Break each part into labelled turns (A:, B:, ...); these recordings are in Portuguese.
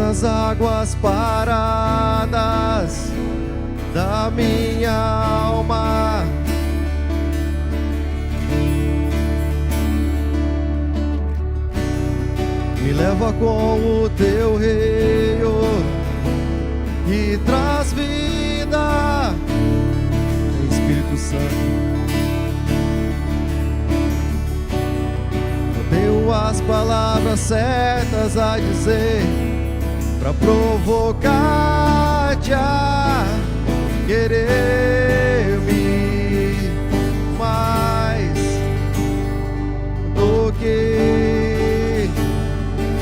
A: nas águas paradas da minha alma. Me leva com o teu reio e traz vida, Espírito Santo. Eu tenho as palavras certas a dizer pra provocar-te a querer-me mais do que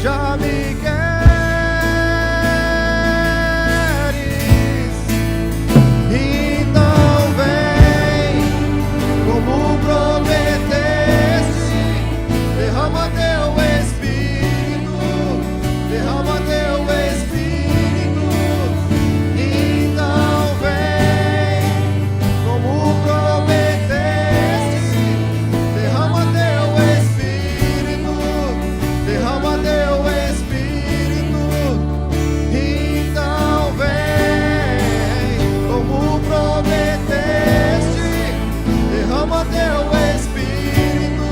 A: já me queres. Então vem, como prometeste, derrama teu Espírito, derrama teu Espírito. Então vem, como prometeste, derrama teu Espírito, derrama teu Espírito. Então vem, como prometeste, derrama teu Espírito,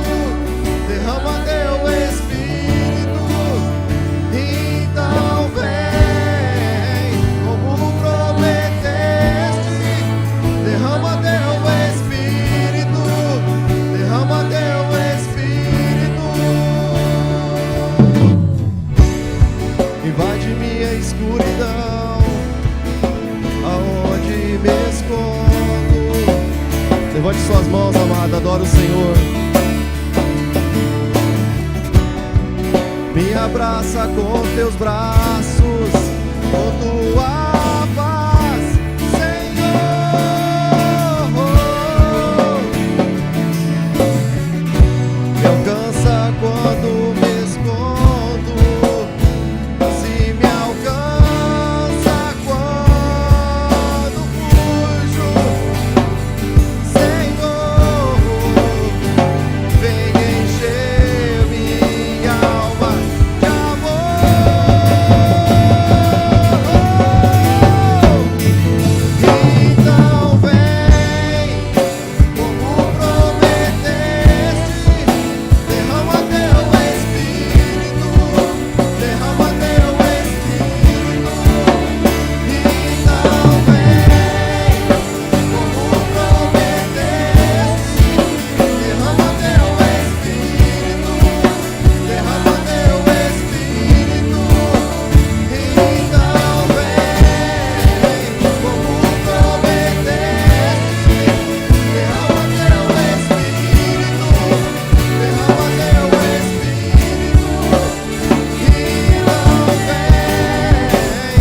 A: derrama teu Espírito. Então vem, como prometeste, derrama teu Espírito, derrama teu Espírito. Invade minha escuridão, aonde me escondo. Levante suas mãos, amado, adora o Senhor. Me abraça com teus braços, com tua paz, Senhor. Me alcança quando me escondo, se me alcança quando fujo, Senhor. Vem encher minha alma de amor. Então vem, como prometeste, derrama teu Espírito, derrama teu Espírito. Então vem, como prometeste, derrama teu Espírito, derrama teu Espírito. Então vem, como prometeste, derrama teu Espírito, derrama teu Espírito. Então vem,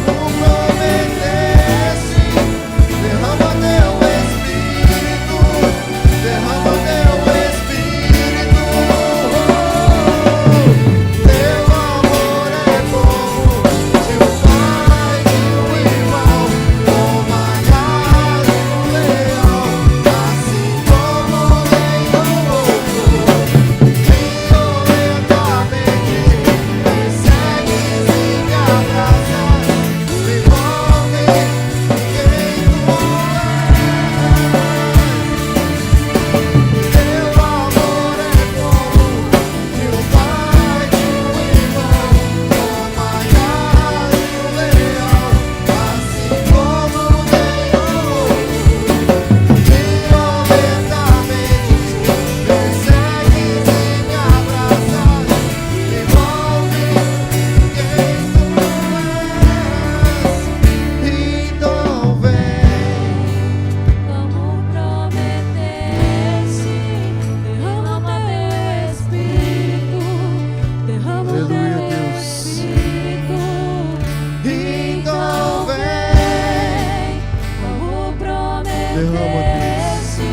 A: como prometeste, derrama teu Espírito, derrama teu Espírito. Teu amor é como se o pai e o irmão, como a casa e o leão, assim como nenhum outro. Violentamente persegues e me abraças, me envolve quem tu és. Teu amor é como se o pai e o irmão, como a casa e o leão, assim como nenhum outro. Violentamente persegues e me abraças, me envolve quem tu és. Então vem,
B: Como prometeste, derrama teu Espírito, derrama
A: Aleluia,
B: teu
A: Deus.
B: Espírito.
A: então vem,
B: Como prometeste,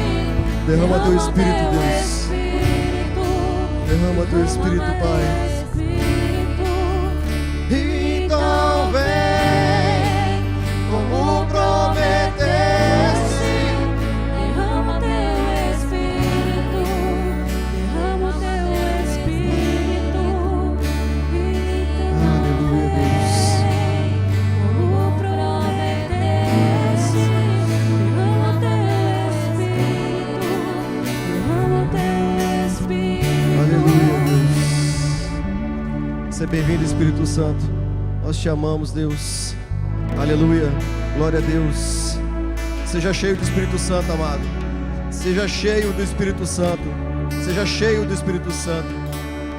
A: derrama teu Espírito, Deus.
B: Espírito,
A: Derrama teu Espírito, Pai.
B: Espírito.
A: Então vem, como prometeste,
B: Derrama teu Espírito, derrama teu Espírito.
A: aleluia, Deus. querido Espírito Santo. Nós te amamos, Deus. Aleluia. Glória a Deus. Seja cheio do Espírito Santo, amado. Seja cheio do Espírito Santo. Seja cheio do Espírito Santo.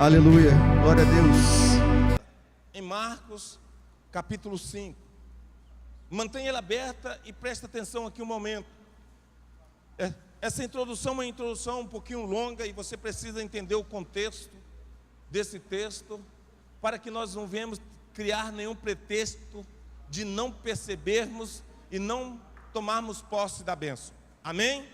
A: Aleluia. Glória a Deus.
C: Em Marcos, capítulo 5. Mantenha ela aberta e preste atenção aqui um momento. Essa introdução é uma introdução um pouquinho longa e você precisa entender o contexto desse texto para que nós não venhamos criar nenhum pretexto de não percebermos e não tomarmos posse da bênção. Amém?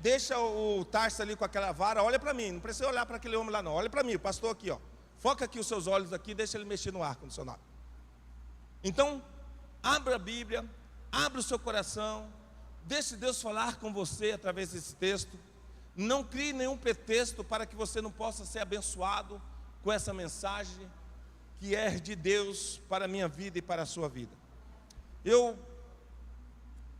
C: Deixa o Tarso ali com aquela vara, olha para mim, não precisa olhar para aquele homem lá não, olha para mim, o pastor aqui, ó. Foca aqui os seus olhos aqui, deixa ele mexer no ar-condicionado. Então, abra a Bíblia, abra o seu coração, deixe Deus falar com você através desse texto. Não crie nenhum pretexto para que você não possa ser abençoado com essa mensagem que é de Deus para a minha vida e para a sua vida. Eu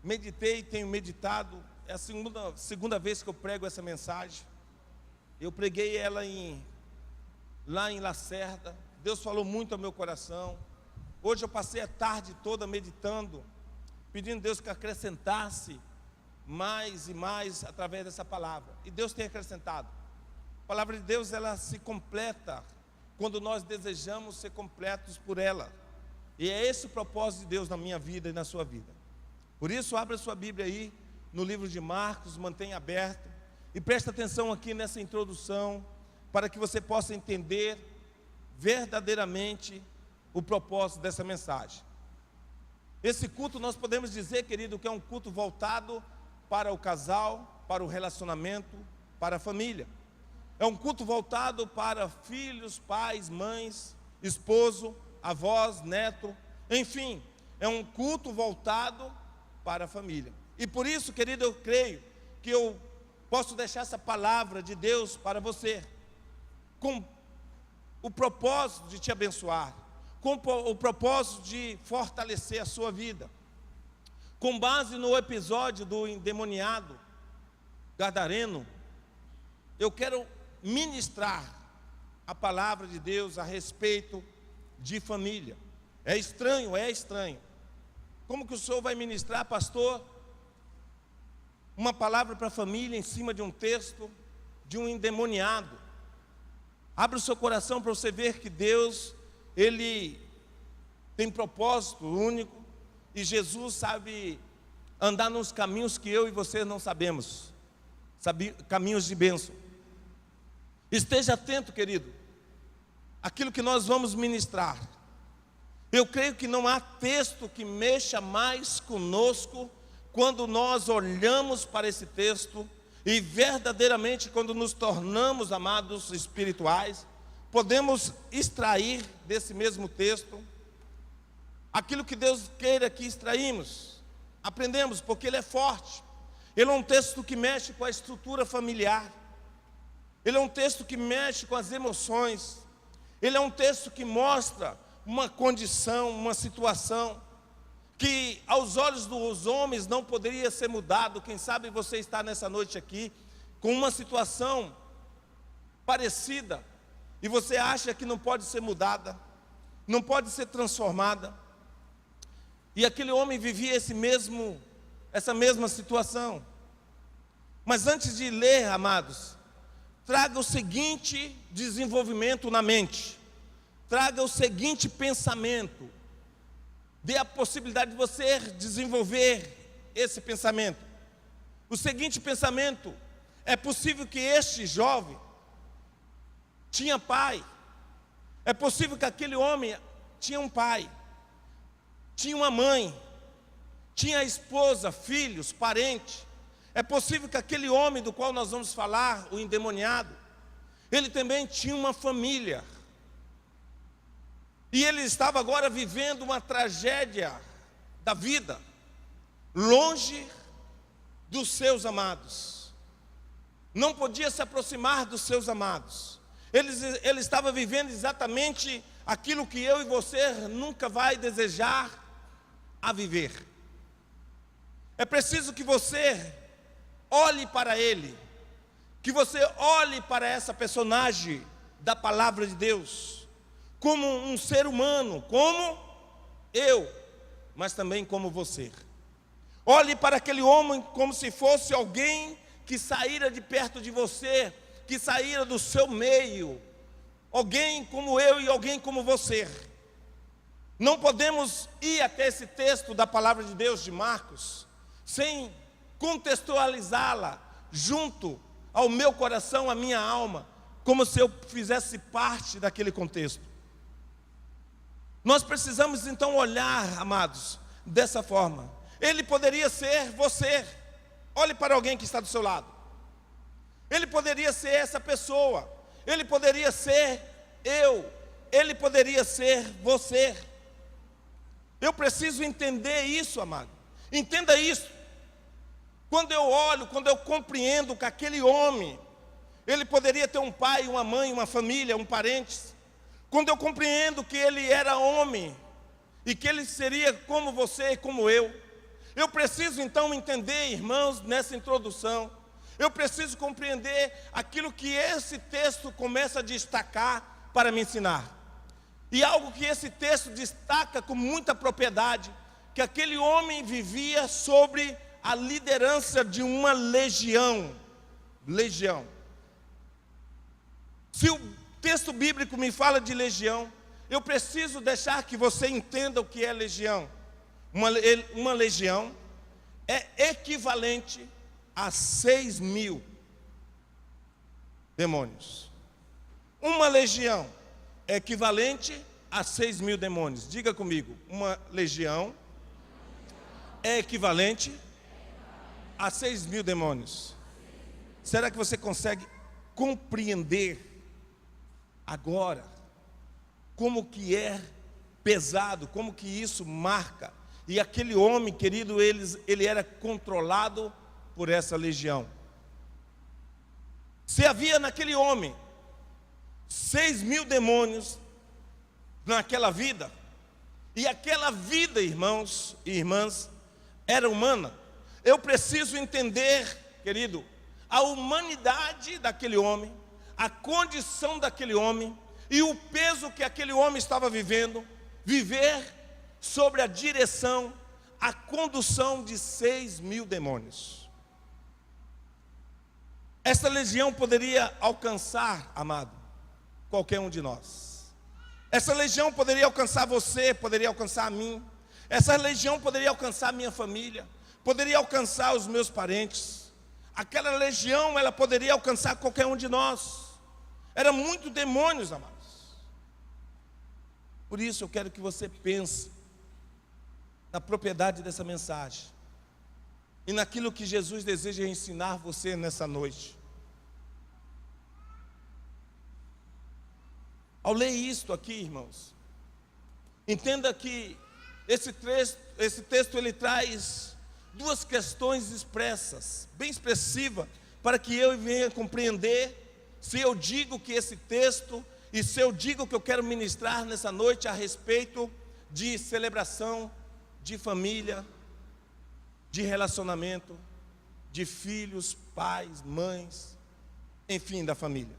C: meditei, tenho meditado, é a segunda vez que eu prego essa mensagem. Eu preguei ela lá em Lacerda. Deus falou muito ao meu coração. Hoje eu passei a tarde toda meditando, pedindo a Deus que acrescentasse mais e mais através dessa palavra. E Deus tem acrescentado. A palavra de Deus, ela se completa quando nós desejamos ser completos por ela. E é esse o propósito de Deus na minha vida e na sua vida. Por isso, abra sua Bíblia aí, no livro de Marcos, mantenha aberto. E preste atenção aqui nessa introdução, para que você possa entender verdadeiramente o propósito dessa mensagem. Esse culto nós podemos dizer, querido, que é um culto voltado para o casal, para o relacionamento, para a família. É um culto voltado para filhos, pais, mães, esposo, avós, neto, enfim, é um culto voltado para a família. E por isso, querido, eu creio que eu posso deixar essa palavra de Deus para você, com o propósito de te abençoar, com o propósito de fortalecer a sua vida. Com base no episódio do endemoniado gadareno, eu quero ministrar a palavra de Deus a respeito de família. É estranho. Como que o senhor vai ministrar, pastor, uma palavra para a família em cima de um texto de um endemoniado? Abra o seu coração para você ver que Deus, Ele tem propósito único, e Jesus sabe andar nos caminhos que eu e você não sabemos, caminhos de bênção. Esteja atento, querido, àquilo que nós vamos ministrar. Eu creio que não há texto que mexa mais conosco quando nós olhamos para esse texto e verdadeiramente quando nos tornamos amados espirituais, podemos extrair desse mesmo texto aquilo que Deus queira que extraímos, aprendemos, porque ele é forte. Ele é um texto que mexe com a estrutura familiar, ele é um texto que mexe com as emoções, ele é um texto que mostra uma condição, uma situação que aos olhos dos homens não poderia ser mudado. Quem sabe você está nessa noite aqui com uma situação parecida e você acha que não pode ser mudada, não pode ser transformada. E aquele homem vivia essa mesma situação. Mas antes de ler, amados, traga o seguinte desenvolvimento na mente, traga o seguinte pensamento, dê a possibilidade de você desenvolver esse pensamento. O seguinte pensamento: é possível que este jovem tinha pai, é possível que aquele homem tinha um pai, tinha uma mãe, tinha esposa, filhos, parentes. É possível que aquele homem do qual nós vamos falar, o endemoniado, ele também tinha uma família. E ele estava agora vivendo uma tragédia da vida, longe dos seus amados. Não podia se aproximar dos seus amados. Ele estava vivendo exatamente aquilo que eu e você nunca vai desejar a viver. É preciso que você olhe para ele, que você olhe para essa personagem da palavra de Deus, como um ser humano, como eu, mas também como você. Olhe para aquele homem como se fosse alguém que saíra de perto de você, que saíra do seu meio, alguém como eu e alguém como você. Não podemos ir até esse texto da palavra de Deus de Marcos sem contextualizá-la junto ao meu coração, à minha alma, como se eu fizesse parte daquele contexto. Nós precisamos então olhar, amados, dessa forma. Ele poderia ser você. Olhe para alguém que está do seu lado. Ele poderia ser essa pessoa. Ele poderia ser eu. Ele poderia ser você. Eu preciso entender isso, amado. Entenda isso. Quando eu olho, quando eu compreendo que aquele homem, ele poderia ter um pai, uma mãe, uma família, um parente. Quando eu compreendo que ele era homem e que ele seria como você e como eu preciso então entender, irmãos, nessa introdução, eu preciso compreender aquilo que esse texto começa a destacar para me ensinar. E algo que esse texto destaca com muita propriedade, que aquele homem vivia sobre a liderança de uma legião. Legião. Se o texto bíblico me fala de legião, eu preciso deixar que você entenda o que é legião. Uma legião é equivalente a 6.000 demônios. Uma legião é equivalente a 6.000 demônios. Diga comigo, uma legião é equivalente a 6.000 demônios. Será que você consegue compreender agora como que é pesado, como que isso marca? E aquele homem, querido, ele era controlado por essa legião. Se havia naquele homem 6.000 demônios naquela vida, e aquela vida, irmãos e irmãs, era humana, eu preciso entender, querido, a humanidade daquele homem, a condição daquele homem e o peso que aquele homem estava vivendo, viver sobre a direção, a condução de 6.000 demônios. Essa legião poderia alcançar, amado, qualquer um de nós. Essa legião poderia alcançar você, poderia alcançar a mim. Essa legião poderia alcançar a minha família, poderia alcançar os meus parentes. Aquela legião, ela poderia alcançar qualquer um de nós. Era muito demônios, amados. Por isso eu quero que você pense na propriedade dessa mensagem e naquilo que Jesus deseja ensinar você nessa noite. Ao ler isto aqui, irmãos, entenda que esse texto ele traz duas questões expressas, bem expressivas, para que eu venha compreender se eu digo que esse texto, e se eu digo que eu quero ministrar nessa noite a respeito de celebração, de família, de relacionamento, de filhos, pais, mães, enfim, da família.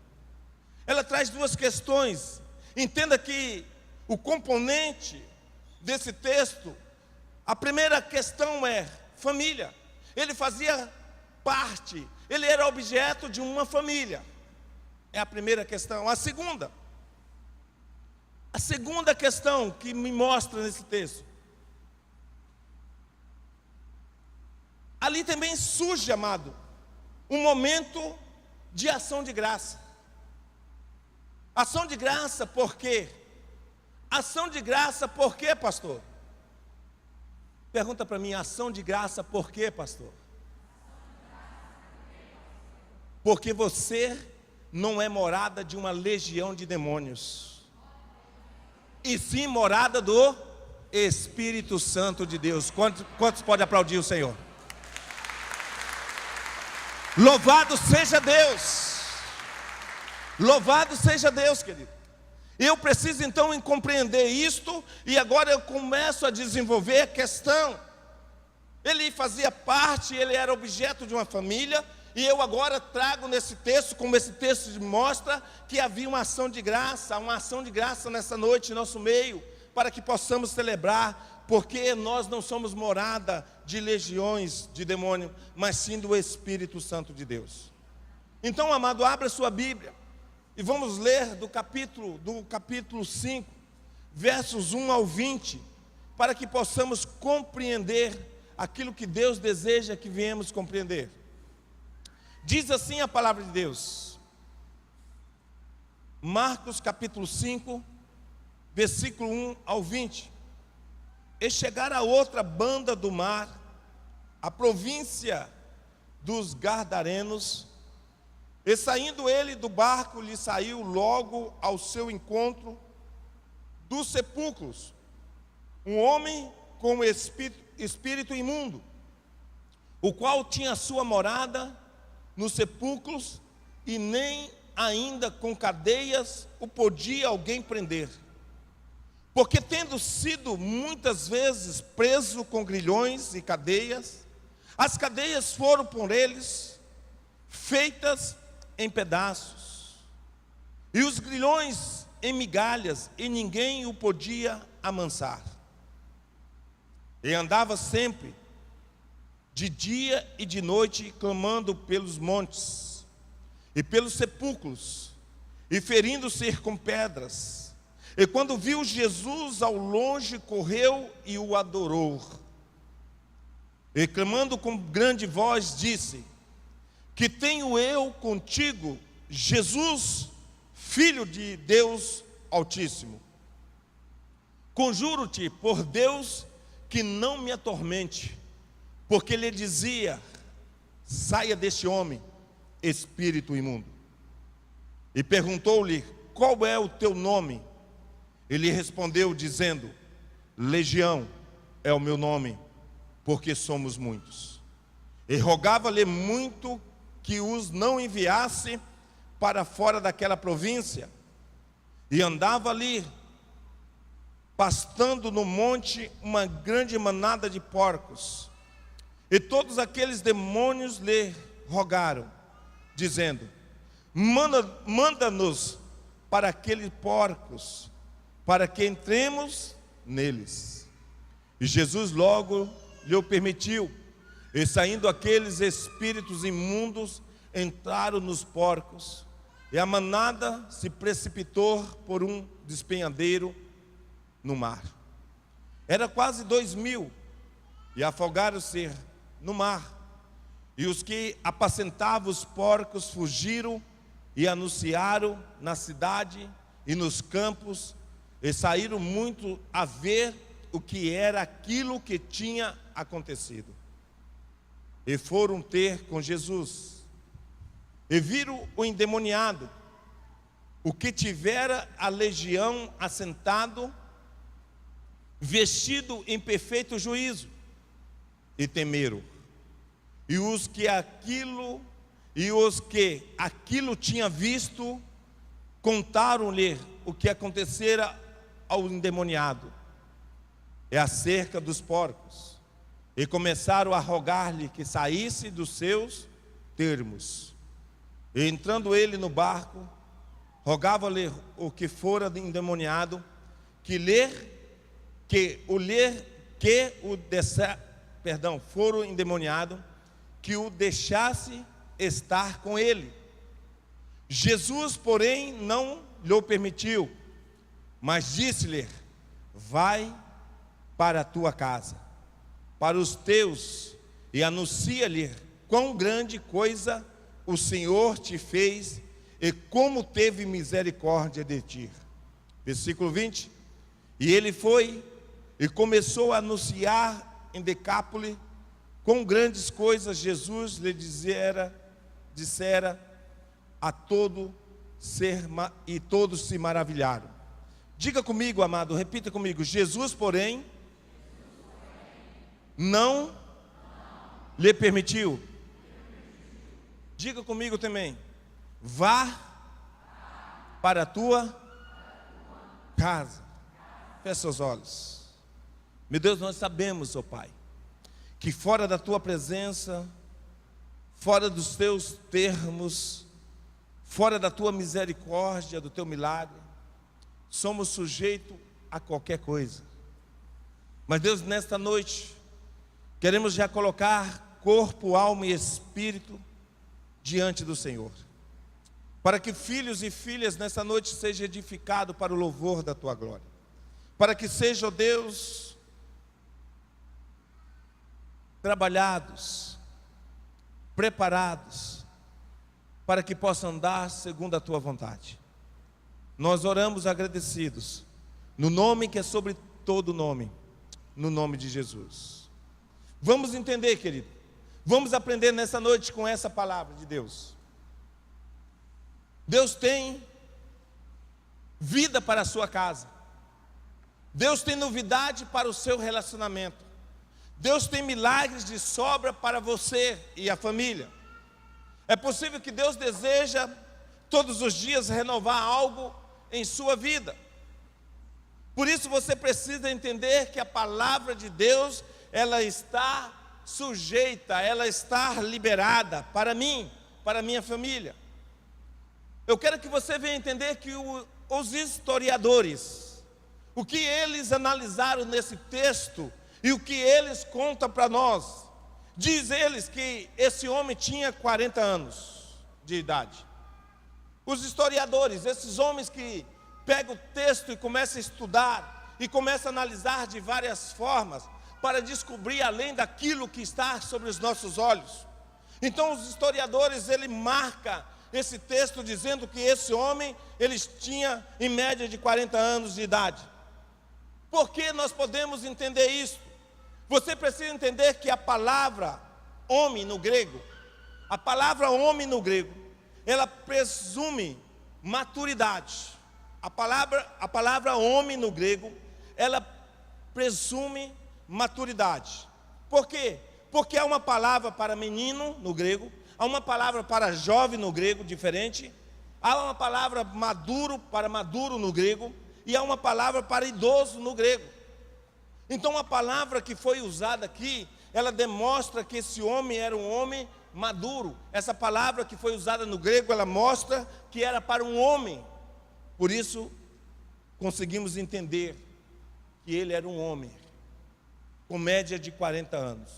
C: Ela traz duas questões. Entenda que o componente desse texto, a primeira questão é família. Ele fazia parte, ele era objeto de uma família. É a primeira questão. A segunda questão que me mostra nesse texto, ali também surge, amado, um momento de ação de graça. Ação de graça por quê? Ação de graça por quê, pastor? Pergunta para mim, ação de graça por quê, pastor? Porque você não é morada de uma legião de demônios, e sim morada do Espírito Santo de Deus. Quantos podem aplaudir o Senhor? Louvado seja Deus! Louvado seja Deus, querido. Eu preciso então compreender isto, e agora eu começo a desenvolver a questão. Ele fazia parte, ele era objeto de uma família, E eu agora trago nesse texto, como esse texto mostra, que havia uma ação de graça nessa noite em nosso meio, para que possamos celebrar, porque nós não somos morada de legiões de demônio, mas sim do Espírito Santo de Deus. Então, amado, abra sua Bíblia e vamos ler do capítulo 5, versos 1 ao 20, para que possamos compreender aquilo que Deus deseja que venhamos compreender. Diz assim a palavra de Deus, Marcos capítulo 5, versículo 1 ao 20. E chegar a outra banda do mar, a província dos Gardarenos, e saindo ele do barco, lhe saiu logo ao seu encontro dos sepulcros um homem com espírito imundo, o qual tinha sua morada nos sepulcros, e nem ainda com cadeias o podia alguém prender, porque tendo sido muitas vezes preso com grilhões e cadeias, as cadeias foram por eles feitas em pedaços, e os grilhões em migalhas, e ninguém o podia amansar. E andava sempre de dia e de noite, clamando pelos montes e pelos sepulcros, e ferindo-se com pedras. E quando viu Jesus ao longe, correu e o adorou. E clamando com grande voz, disse: que tenho eu contigo, Jesus, Filho de Deus Altíssimo? Conjuro-te por Deus que não me atormente. Porque ele dizia: saia deste homem, espírito imundo. E perguntou-lhe: qual é o teu nome? Ele respondeu dizendo: Legião é o meu nome, porque somos muitos. E rogava-lhe muito que os não enviasse para fora daquela província. E andava ali, pastando no monte, uma grande manada de porcos. E todos aqueles demônios lhe rogaram, dizendo: manda-nos para aqueles porcos, para que entremos neles. E Jesus logo lhe o permitiu. E saindo aqueles espíritos imundos, entraram nos porcos, e a manada se precipitou por um despenhadeiro no mar. Era quase 2.000, e afogaram-se no mar. E os que apacentavam os porcos fugiram e anunciaram na cidade e nos campos, e saíram muito a ver o que era aquilo que tinha acontecido. E foram ter com Jesus, e viram o endemoniado, o que tivera a legião assentado, vestido em perfeito juízo, e temeram. E os que aquilo tinha visto, contaram-lhe o que acontecera ao endemoniado, e acerca dos porcos, e começaram a rogar-lhe que saísse dos seus termos. E entrando ele no barco, rogava-lhe o que fora endemoniado, fora endemoniado, que o deixasse estar com ele. Jesus, porém, não lhe permitiu, mas disse-lhe: vai para a tua casa, para os teus, e anuncia-lhe quão grande coisa o Senhor te fez, e como teve misericórdia de ti. Versículo 20. E ele foi e começou a anunciar em Decápole quão grandes coisas Jesus lhe dissera a todo ser, e todos se maravilharam. Diga comigo, amado, repita comigo: Jesus, porém, não lhe permitiu. Diga comigo também: vá para a tua casa. Feche seus olhos. Meu Deus, nós sabemos, ó Pai, que fora da tua presença, fora dos teus termos, fora da tua misericórdia, do teu milagre, somos sujeitos a qualquer coisa. Mas Deus, nesta noite, queremos já colocar corpo, alma e espírito diante do Senhor, para que filhos e filhas nessa noite sejam edificados para o louvor da tua glória, para que sejam, Deus, trabalhados, preparados, para que possam andar segundo a tua vontade. Nós oramos agradecidos, no nome que é sobre todo nome, no nome de Jesus. Vamos entender, querido, vamos aprender nessa noite com essa palavra de Deus. Deus tem vida para a sua casa, Deus tem novidade para o seu relacionamento, Deus tem milagres de sobra para você e a família. É possível que Deus deseja todos os dias renovar algo em sua vida. Por isso você precisa entender que a palavra de Deus, ela está sujeita, ela está liberada para mim, para a minha família. Eu quero que você venha entender que os historiadores, o que eles analisaram nesse texto e o que eles contam para nós, diz eles que esse homem tinha 40 anos de idade. Os historiadores, esses homens que pegam o texto e começam a estudar e começam a analisar de várias formas para descobrir além daquilo que está sobre os nossos olhos. Então os historiadores, ele marca esse texto dizendo que esse homem, ele tinha em média de 40 anos de idade. Por que nós podemos entender isso? Você precisa entender que a palavra homem no grego, a palavra homem no grego, ela presume maturidade. A palavra homem no grego, ela presume maturidade. Por quê? Porque há uma palavra para menino no grego, há uma palavra para jovem no grego diferente, há uma palavra maduro para maduro no grego, e há uma palavra para idoso no grego. Então a palavra que foi usada aqui, ela demonstra que esse homem era um homem maduro. Essa palavra que foi usada no grego, ela mostra que era para um homem. Por isso, conseguimos entender que ele era um homem, com média de 40 anos.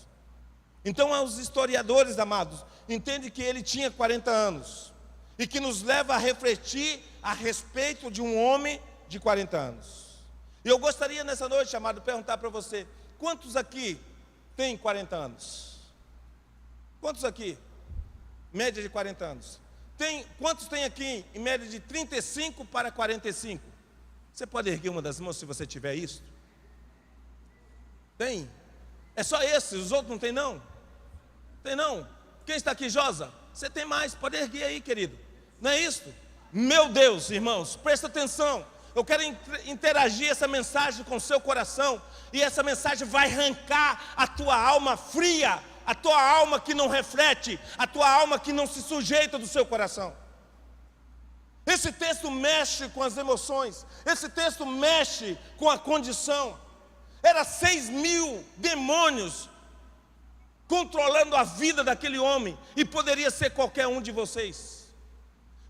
C: Então, os historiadores, amados, entendem que ele tinha 40 anos, e que nos leva a refletir a respeito de um homem de 40 anos. E eu gostaria nessa noite, amado, perguntar para você: quantos aqui têm 40 anos? Quantos aqui? Média de 40 anos. Quantos tem aqui em média de 35 para 45? Você pode erguer uma das mãos se você tiver isso? Tem? É só esses, os outros não tem não? Tem não? Quem está aqui, Josa? Você tem mais, pode erguer aí, querido. Não é isso? Meu Deus, irmãos, presta atenção. Eu quero interagir essa mensagem com o seu coração, e essa mensagem vai arrancar a tua alma fria, a tua alma que não reflete, a tua alma que não se sujeita do seu coração. Esse texto mexe com as emoções, esse texto mexe com a condição. Era 6.000 demônios controlando a vida daquele homem, e poderia ser qualquer um de vocês.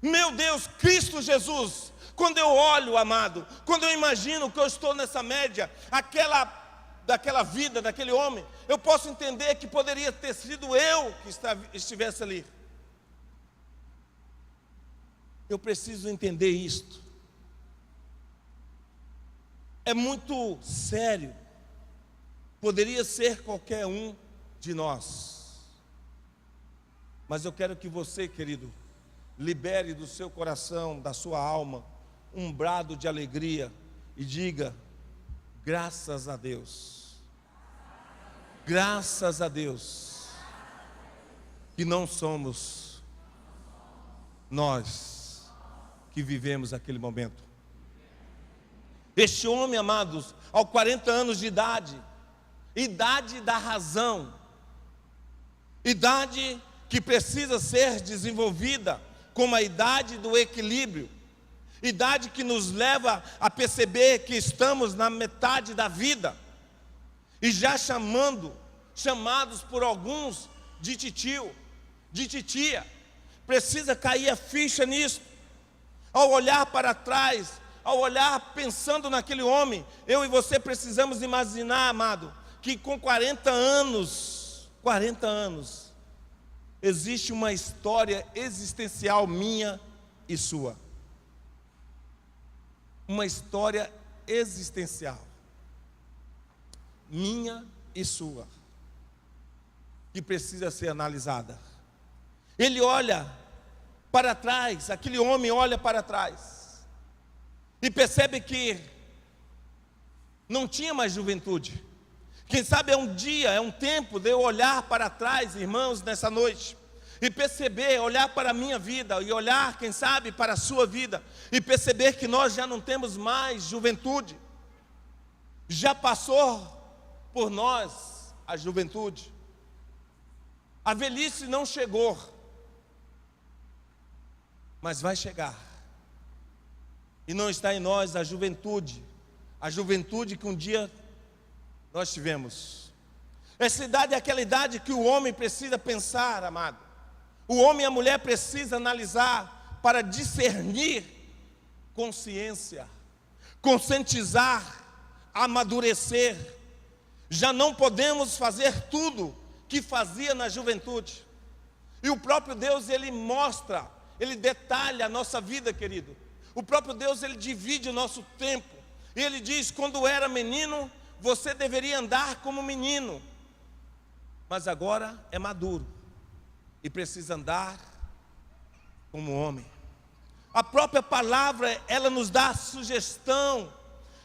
C: Meu Deus, Cristo Jesus. Quando eu olho, amado, quando eu imagino que eu estou nessa média, daquela vida, daquele homem, eu posso entender que poderia ter sido eu que estivesse ali. Eu preciso entender isto. É muito sério. Poderia ser qualquer um de nós. Mas eu quero que você, querido, libere do seu coração, da sua alma, um brado de alegria e diga: graças a Deus. Graças a Deus que não somos nós que vivemos aquele momento. Este homem, amados, aos 40 anos de idade, idade da razão, idade que precisa ser desenvolvida como a idade do equilíbrio, idade que nos leva a perceber que estamos na metade da vida, e já chamados por alguns de titio, de titia. Precisa cair a ficha nisso. Ao olhar para trás, ao olhar pensando naquele homem, eu e você precisamos imaginar, amado, que com 40 anos, existe uma história existencial minha e sua. Uma história existencial minha e sua, que precisa ser analisada. Ele olha para trás, aquele homem olha para trás e percebe que não tinha mais juventude. Quem sabe é um dia, é um tempo de eu olhar para trás, irmãos, nessa noite, e perceber, olhar para a minha vida e olhar, quem sabe, para a sua vida, e perceber que nós já não temos mais juventude. Já passou por nós a juventude. A velhice não chegou, mas vai chegar. E não está em nós a juventude que um dia nós tivemos. Essa idade é aquela idade que o homem precisa pensar, amado. O homem e a mulher precisam analisar para discernir consciência, conscientizar, amadurecer. Já não podemos fazer tudo que fazia na juventude. E o próprio Deus, Ele mostra, Ele detalha a nossa vida, querido. O próprio Deus, Ele divide o nosso tempo. E Ele diz, quando era menino, você deveria andar como menino. Mas agora é maduro e precisa andar como homem. A própria palavra, ela nos dá a sugestão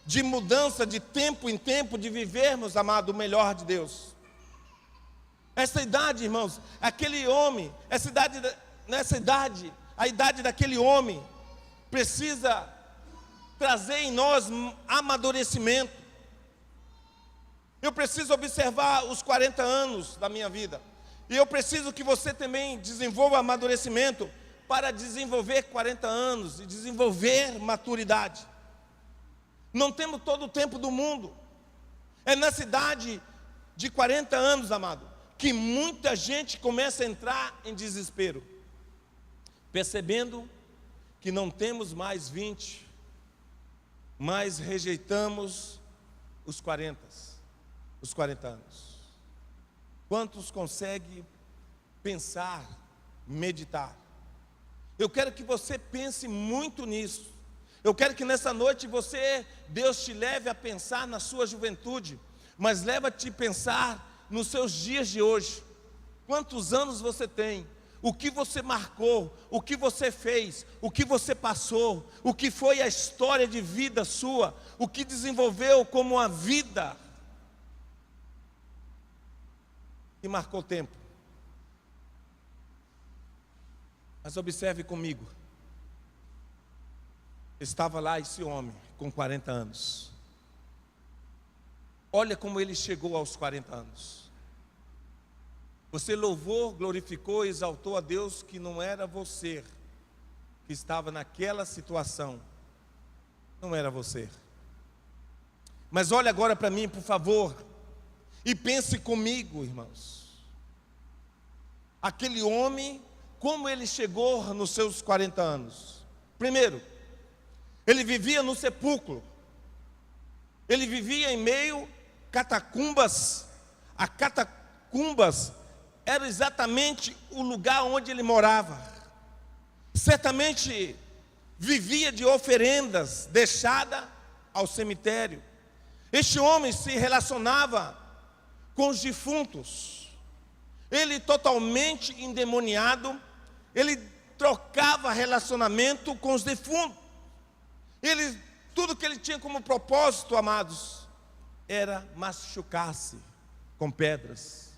C: de mudança de tempo em tempo, de vivermos, amado, o melhor de Deus. Essa idade, irmãos, aquele homem, nessa idade, a idade daquele homem precisa trazer em nós amadurecimento. Eu preciso observar os 40 anos da minha vida. E eu preciso que você também desenvolva amadurecimento para desenvolver 40 anos e desenvolver maturidade. Não temos todo o tempo do mundo. É nessa idade de 40 anos, amado, que muita gente começa a entrar em desespero, percebendo que não temos mais 20, mas rejeitamos os 40 anos. Quantos conseguem pensar, meditar? Eu quero que você pense muito nisso. Eu quero que nessa noite Deus te leve a pensar na sua juventude, mas leva-te a pensar nos seus dias de hoje. Quantos anos você tem? O que você marcou? O que você fez? O que você passou? O que foi a história de vida sua? O que desenvolveu como uma vida que marcou tempo? Mas observe comigo. Estava lá esse homem com 40 anos. Olha como ele chegou aos 40 anos. Você louvou, glorificou, exaltou a Deus que não era você que estava naquela situação. Não era você. Mas olha agora para mim, por favor, e pense comigo, irmãos. Aquele homem, como ele chegou nos seus 40 anos? Primeiro, ele vivia no sepulcro. Ele vivia em meio catacumbas. As catacumbas era exatamente o lugar onde ele morava. Certamente vivia de oferendas deixadas ao cemitério. Este homem se relacionava com os defuntos. Ele totalmente endemoniado, ele trocava relacionamento com os defuntos. Tudo que ele tinha como propósito, amados, era machucar-se com pedras.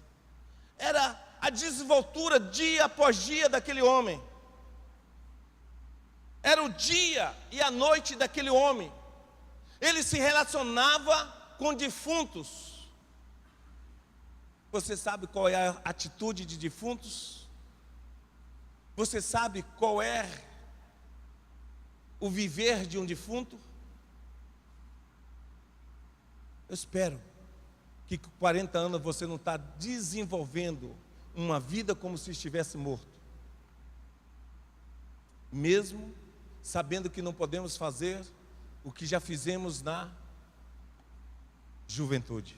C: Era a desenvoltura dia após dia daquele homem. Era o dia e a noite daquele homem. Ele se relacionava com defuntos. Você sabe qual é a atitude de defuntos? Você sabe qual é o viver de um defunto? Eu espero que com 40 anos você não está desenvolvendo uma vida como se estivesse morto, mesmo sabendo que não podemos fazer o que já fizemos na juventude.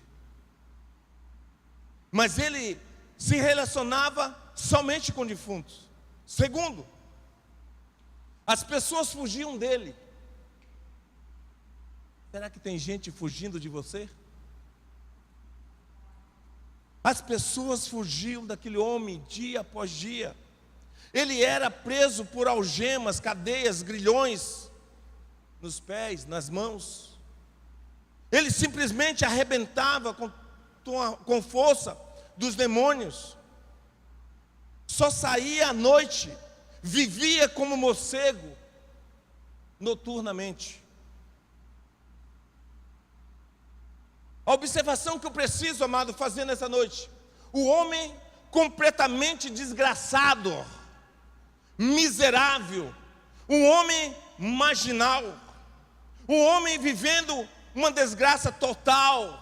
C: Mas ele se relacionava somente com defuntos. Segundo, as pessoas fugiam dele. Será que tem gente fugindo de você? As pessoas fugiam daquele homem dia após dia. Ele era preso por algemas, cadeias, grilhões nos pés, nas mãos. Ele simplesmente arrebentava com força dos demônios. Só saía à noite, vivia como morcego, noturnamente. A observação que eu preciso, amado, fazer nessa noite: o homem completamente desgraçado, miserável, um homem marginal, um homem vivendo uma desgraça total,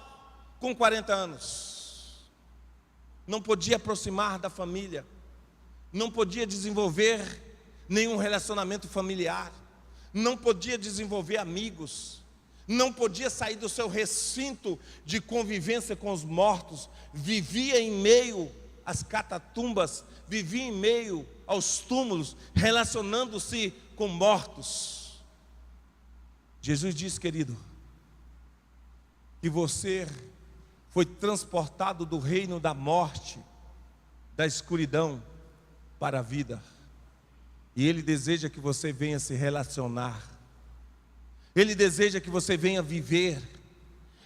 C: com 40 anos, não podia aproximar da família, não podia desenvolver nenhum relacionamento familiar, não podia desenvolver amigos, não podia sair do seu recinto de convivência com os mortos, vivia em meio às catatumbas, vivia em meio aos túmulos, relacionando-se com mortos. Jesus diz, querido, que você foi transportado do reino da morte, da escuridão, para a vida. E Ele deseja que você venha se relacionar. Ele deseja que você venha viver.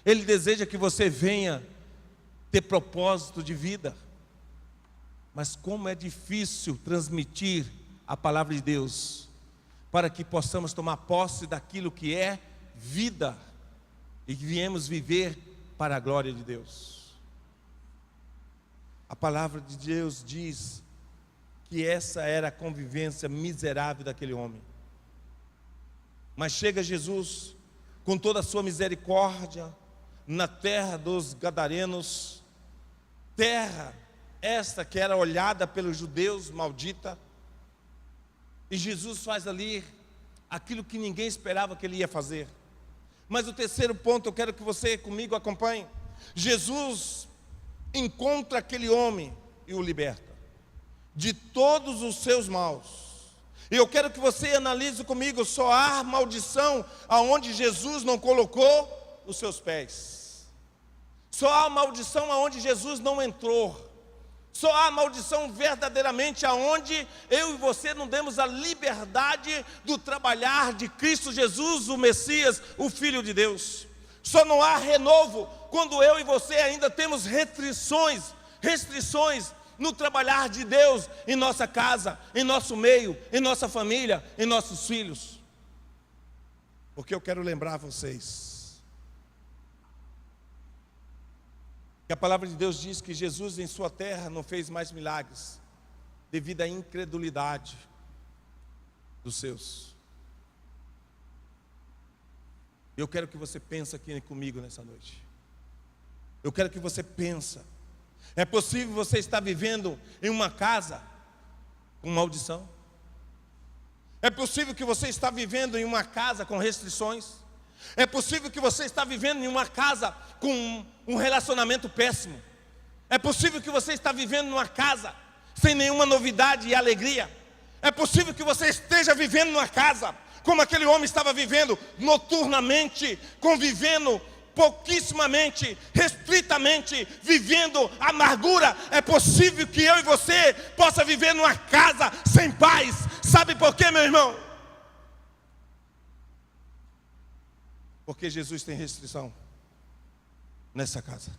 C: Ele deseja que você venha ter propósito de vida. Mas como é difícil transmitir a palavra de Deus, para que possamos tomar posse daquilo que é vida, e que viemos viver para a glória de Deus. A palavra de Deus diz que essa era a convivência miserável daquele homem. Mas chega Jesus, com toda a sua misericórdia, na terra dos Gadarenos, terra esta que era olhada pelos judeus, maldita, e Jesus faz ali aquilo que ninguém esperava que ele ia fazer. Mas o terceiro ponto, eu quero que você comigo acompanhe. Jesus encontra aquele homem e o liberta de todos os seus maus. E eu quero que você analise comigo: só há maldição aonde Jesus não colocou os seus pés. Só há maldição aonde Jesus não entrou. Só há maldição verdadeiramente aonde eu e você não demos a liberdade do trabalhar de Cristo Jesus, o Messias, o Filho de Deus. Só não há renovo quando eu e você ainda temos restrições no trabalhar de Deus em nossa casa, em nosso meio, em nossa família, em nossos filhos. Porque eu quero lembrar vocês que a palavra de Deus diz que Jesus em sua terra não fez mais milagres, devido à incredulidade dos seus. Eu quero que você pense aqui comigo nessa noite. Eu quero que você pense. É possível você estar vivendo em uma casa com maldição? É possível que você está vivendo em uma casa com restrições? É possível que você está vivendo em uma casa com um relacionamento péssimo? É possível que você está vivendo numa casa sem nenhuma novidade e alegria? É possível que você esteja vivendo numa casa como aquele homem estava vivendo, noturnamente, convivendo pouquissimamente, restritamente, vivendo amargura? É possível que eu e você possa viver numa casa sem paz. Sabe por quê, meu irmão? Porque Jesus tem restrição nessa casa.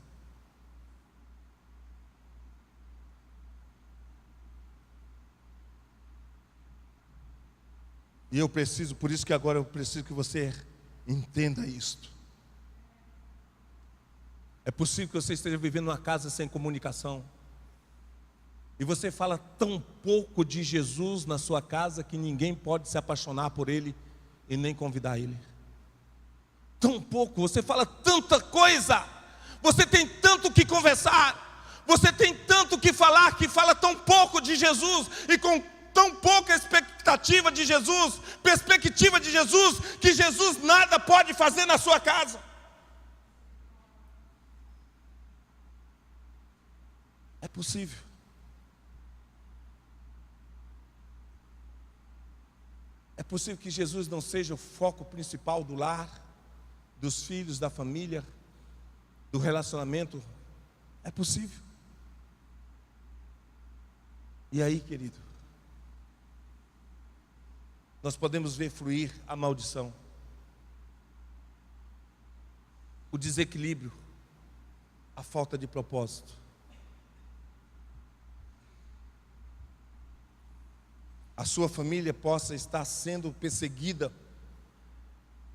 C: E eu preciso, por isso que agora eu preciso que você entenda isto. É possível que você esteja vivendo numa casa sem comunicação. E você fala tão pouco de Jesus na sua casa que ninguém pode se apaixonar por Ele e nem convidar Ele. Tão pouco, você fala tanta coisa, você tem tanto que conversar, Você tem tanto que falar, que fala tão pouco de Jesus, e com tão pouca expectativa de Jesus, perspectiva de Jesus, que Jesus nada pode fazer na sua casa. É possível. É possível que Jesus não seja o foco principal do lar, dos filhos, da família, do relacionamento. É possível. E aí, querido, nós podemos ver fluir a maldição, o desequilíbrio, a falta de propósito. A sua família possa estar sendo perseguida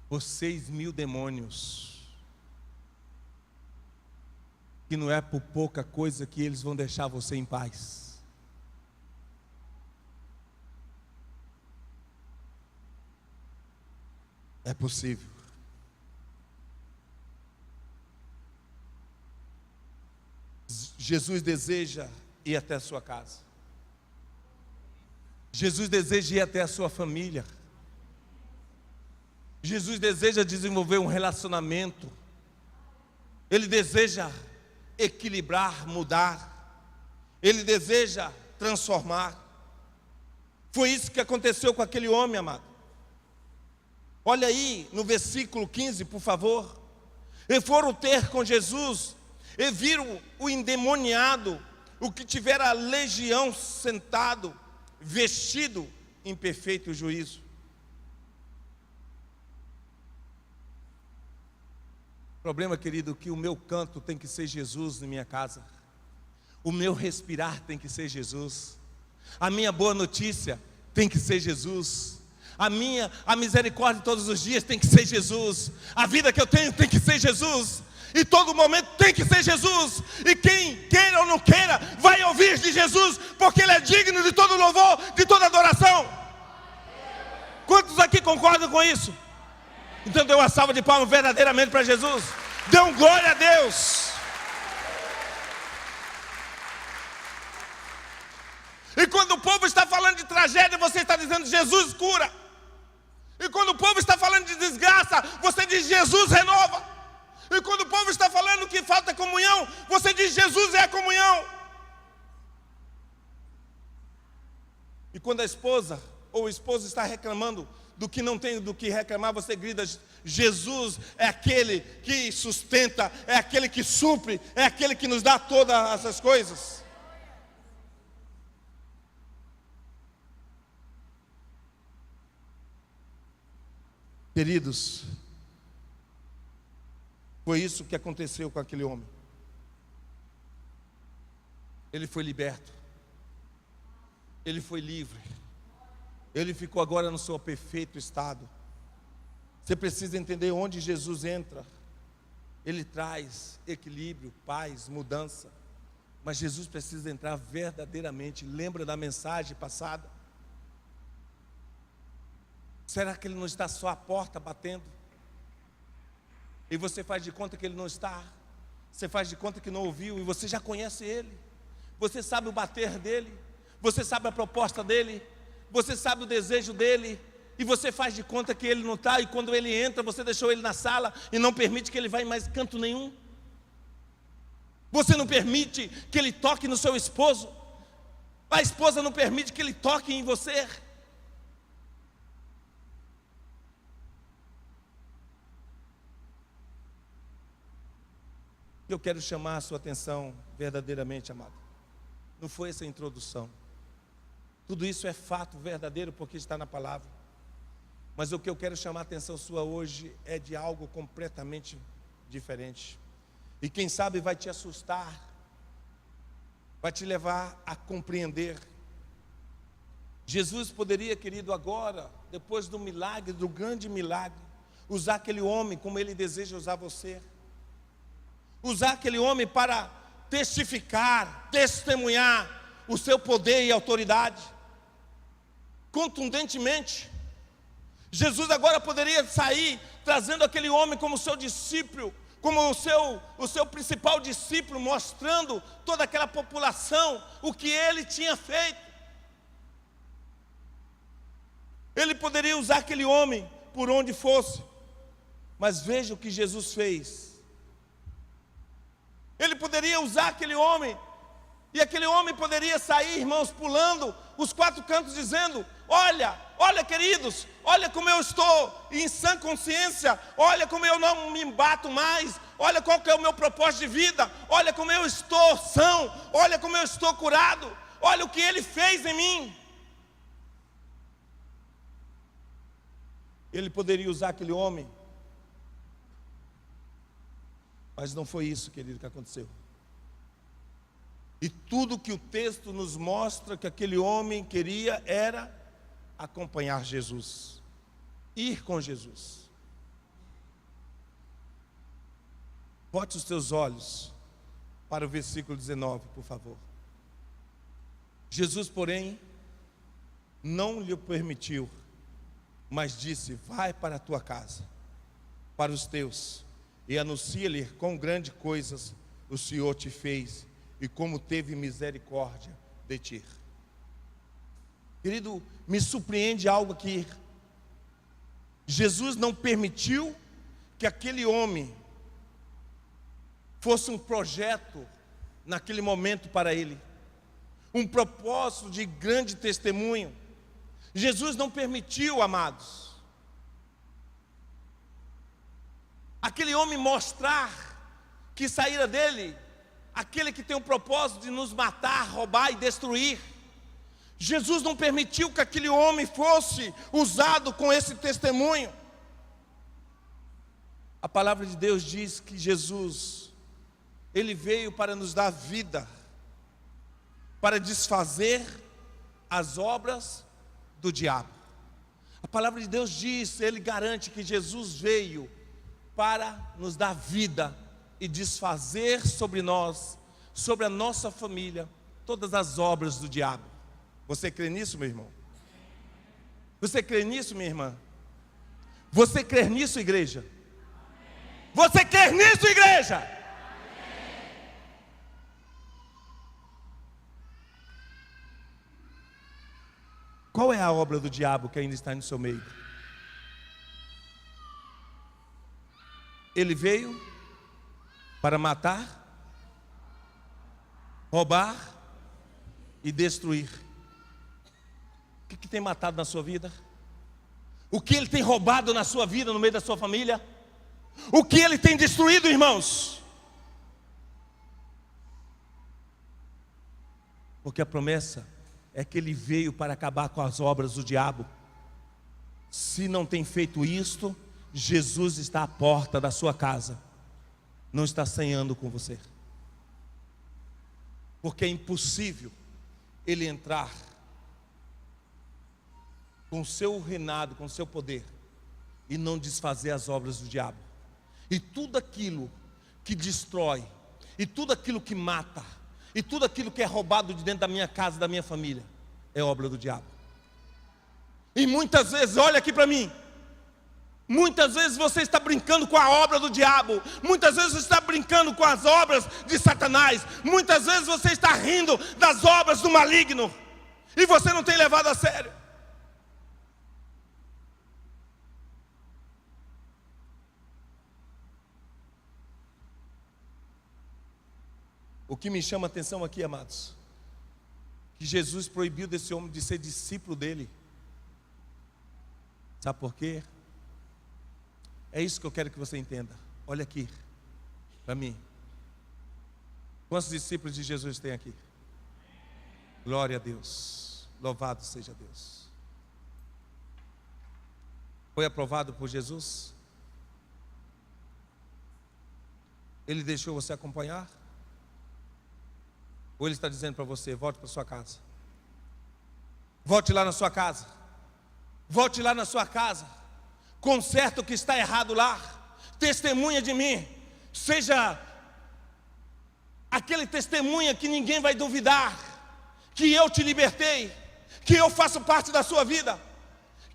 C: por 6.000 demônios, que não é por pouca coisa que eles vão deixar você em paz. É possível. Jesus deseja ir até a sua casa. Jesus deseja ir até a sua família. Jesus deseja desenvolver um relacionamento. Ele deseja equilibrar, mudar. Ele deseja transformar. Foi isso que aconteceu com aquele homem, amado. Olha aí no versículo 15, por favor. E foram ter com Jesus, e viram o endemoniado, o que tivera a legião, sentado, vestido em perfeito juízo. Problema, querido, que o meu canto tem que ser Jesus na minha casa. O meu respirar tem que ser Jesus. A minha boa notícia tem que ser Jesus. A misericórdia todos os dias tem que ser Jesus. A vida que eu tenho tem que ser Jesus. E todo momento tem que ser Jesus. E quem queira ou não queira, vai ouvir de Jesus, porque Ele é digno de todo louvor, de toda adoração. Quantos aqui concordam com isso? Então dê uma salva de palmas verdadeiramente para Jesus. Dê um glória a Deus. E quando o povo está falando de tragédia, você está dizendo Jesus cura. E quando o povo está falando de desgraça, você diz Jesus renova. E quando o povo está falando que falta comunhão, você diz Jesus é a comunhão. E quando a esposa ou o esposo está reclamando do que não tem do que reclamar, você grita: Jesus é aquele que sustenta, é aquele que supre, é aquele que nos dá todas essas coisas. Queridos, foi isso que aconteceu com aquele homem. Ele foi liberto. Ele foi livre. Ele ficou agora no seu perfeito estado. Você precisa entender onde Jesus entra. Ele traz equilíbrio, paz, mudança. Mas Jesus precisa entrar verdadeiramente. Lembra da mensagem passada? Será que Ele não está só à porta batendo? E você faz de conta que Ele não está. Você faz de conta que não ouviu. E você já conhece Ele. Você sabe o bater dEle. Você sabe a proposta dEle. Você sabe o desejo dEle. E você faz de conta que Ele não está. E quando Ele entra, você deixou Ele na sala e não permite que Ele vá em mais canto nenhum. Você não permite que Ele toque no seu esposo. A esposa não permite que Ele toque em você. Eu quero chamar a sua atenção verdadeiramente, amado. Não foi essa a introdução. Tudo isso é fato verdadeiro porque está na palavra. Mas o que eu quero chamar a atenção sua hoje é de algo completamente diferente. E quem sabe vai te assustar, vai te levar a compreender. Jesus poderia, querido, agora, depois do milagre, do grande milagre, usar aquele homem como Ele deseja usar você. Usar aquele homem para testificar, testemunhar o seu poder e autoridade. Contundentemente. Jesus agora poderia sair trazendo aquele homem como seu discípulo como o seu principal discípulo, mostrando toda aquela população o que ele tinha feito. Ele poderia usar aquele homem por onde fosse, mas veja o que Jesus fez. Ele poderia usar aquele homem, e aquele homem poderia sair, irmãos, pulando os 4 cantos, dizendo: olha, olha queridos, olha como eu estou em sã consciência, olha como eu não me bato mais, olha qual que é o meu propósito de vida, olha como eu estou são, olha como eu estou curado, olha o que Ele fez em mim. Ele poderia usar aquele homem, mas não foi isso, querido, que aconteceu. E tudo que o texto nos mostra que aquele homem queria era acompanhar Jesus, ir com Jesus. Bote os teus olhos para o versículo 19, por favor. Jesus, porém, não lhe permitiu, mas disse: vai para a tua casa, para os teus, e anuncia-lhe quão grandes coisas o Senhor te fez, e como teve misericórdia de ti. Querido, me surpreende algo aqui. Jesus não permitiu que aquele homem fosse um projeto naquele momento para ele, um propósito de grande testemunho. Jesus não permitiu, amados, aquele homem mostrar que saíra dele aquele que tem o propósito de nos matar, roubar e destruir. Jesus não permitiu que aquele homem fosse usado com esse testemunho. A palavra de Deus diz que Jesus, Ele veio para nos dar vida, para desfazer as obras do diabo. A palavra de Deus diz, Ele garante que Jesus veio para nos dar vida e desfazer sobre nós, sobre a nossa família, todas as obras do diabo. Você crê nisso, meu irmão? Você crê nisso, minha irmã? Você crê nisso, igreja? Você crê nisso, igreja? Qual é a obra do diabo que ainda está no seu meio? Ele veio para matar, roubar e destruir. O que tem matado na sua vida? O que ele tem roubado na sua vida, no meio da sua família? O que ele tem destruído, irmãos? Porque a promessa é que ele veio para acabar com as obras do diabo. Se não tem feito isto, Jesus está à porta da sua casa, não está ceando com você, porque é impossível ele entrar com o seu reinado, com o seu poder, e não desfazer as obras do diabo. E tudo aquilo que destrói, e tudo aquilo que mata, e tudo aquilo que é roubado de dentro da minha casa, da minha família, é obra do diabo. E muitas vezes, olha aqui para mim, muitas vezes você está brincando com a obra do diabo, muitas vezes você está brincando com as obras de Satanás, muitas vezes você está rindo das obras do maligno, e você não tem levado a sério. O que me chama a atenção aqui, amados, que Jesus proibiu desse homem de ser discípulo dele. Sabe por quê? É isso que eu quero que você entenda. Olha aqui, para mim. Quantos discípulos de Jesus tem aqui? Glória a Deus. Louvado seja Deus. Foi aprovado por Jesus? Ele deixou você acompanhar? Ou Ele está dizendo para você: volte para sua casa, volte lá na sua casa, volte lá na sua casa, conserte o que está errado lá, testemunha de mim, seja aquele testemunha que ninguém vai duvidar, que eu te libertei, que eu faço parte da sua vida,